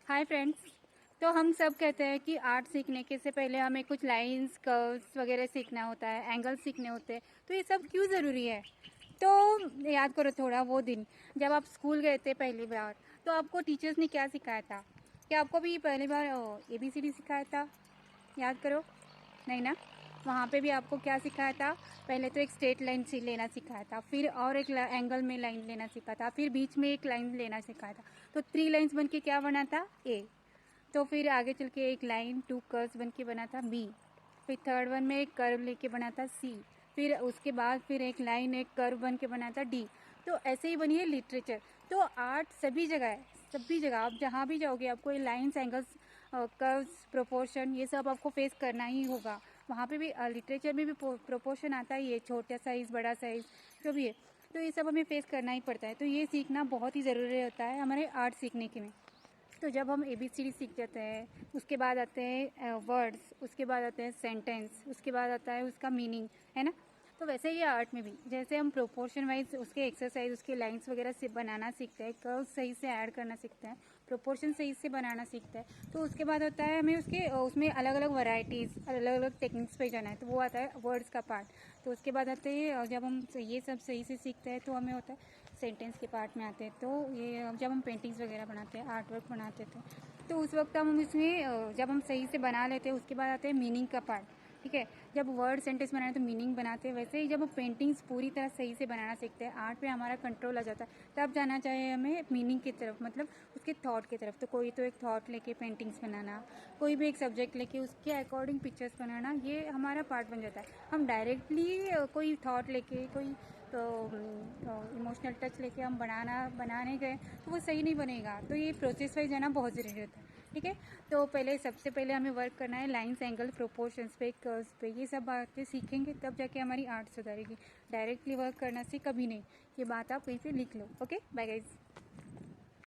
Hi friends. तो हम सब कहते हैं कि आर्ट सीखने के से पहले हमें कुछ लाइंस कर्व्स वगैरह सीखना होता है, एंगल्स सीखने होते हैं। तो ये सब क्यों ज़रूरी है? तो याद करो थोड़ा वो दिन जब आप स्कूल गए थे पहली बार। तो आपको टीचर्स ने क्या सिखाया था? क्या आपको भी पहली बार ABCD सिखाया था? याद करो। नहीं ना। वहाँ पे भी आपको क्या सिखाया था? पहले तो एक स्ट्रेट लाइन से लेना सिखाया था, फिर और एक एंगल में लाइन लेना सिखाया था, फिर बीच में एक लाइन लेना सिखाया था। तो 3 लाइन्स बन के क्या बना था? ए। तो फिर आगे चल के एक लाइन 2 कर्व्स बन के बना था बी। फिर थर्ड वन में एक कर्व लेके बना था सी। फिर उसके बाद फिर एक लाइन एक कर्व बन के बना था डी। तो ऐसे ही बनी है लिटरेचर। तो आर्ट सभी जगह है, सभी जगह आप जहाँ भी जाओगे आपको ये लाइन्स एंगल्स कर्व्स प्रोपोर्शन ये सब आपको फेस करना ही होगा। वहाँ पे भी लिटरेचर में भी प्रोपोर्शन आता ही है, छोटा साइज़ बड़ा साइज़ जो भी है। तो ये सब हमें फेस करना ही पड़ता है। तो ये सीखना बहुत ही ज़रूरी होता है हमारे आर्ट सीखने के में। तो जब हम ABCD सीख जाते हैं उसके बाद आते हैं वर्ड्स, उसके बाद आते हैं सेंटेंस, उसके बाद आता है उसका मीनिंग, है ना। तो वैसे ही आर्ट में भी जैसे हम प्रोपोर्शन वाइज उसके एक्सरसाइज उसके लाइंस वगैरह से बनाना सीखते हैं, कर्व सही से ऐड करना सीखते हैं, प्रोपोर्शन सही से बनाना सीखते हैं। तो उसके बाद होता है हमें उसके उसमें अलग अलग वैरायटीज़ अलग अलग टेक्निक्स पे जाना है, तो वो आता है वर्ड्स का पार्ट। तो उसके बाद आते हैं जब हम ये सब सही से सीखते हैं तो हमें होता है सेंटेंस के पार्ट में आते हैं। तो ये जब हम पेंटिंग्स वगैरह बनाते हैं, आर्ट वर्क बनाते थे, तो उस वक्त हम इसमें जब हम सही से बना लेते हैं उसके बाद आते हैं मीनिंग का पार्ट। ठीक है, जब वर्ड सेंटेंस बनाए तो मीनिंग बनाते हैं, वैसे ही जब हम पेंटिंग्स पूरी तरह सही से बनाना सीखते हैं, आर्ट पे हमारा कंट्रोल आ जाता है, तब जाना चाहिए हमें मीनिंग की तरफ, मतलब उसके थॉट की तरफ। तो कोई तो एक थॉट लेके पेंटिंग्स बनाना, कोई भी एक सब्जेक्ट लेके उसके अकॉर्डिंग पिक्चर्स बनाना, ये हमारा पार्ट बन जाता है। हम डायरेक्टली कोई थॉट लेके कोई तो इमोशनल टच लेके हम बनाने गए तो वो सही नहीं बनेगा। तो ये प्रोसेस वाइज जाना बहुत ज़रूरी होता है। ठीक है, तो पहले सबसे पहले हमें वर्क करना है लाइन्स एंगल प्रोपोर्शंस पे, कर्व्स पे। ये सब बातें सीखेंगे तब जाके हमारी आर्ट सुधारेगी। डायरेक्टली वर्क करना से कभी नहीं। ये बात आप कहीं पे लिख लो। Okay, bye guys.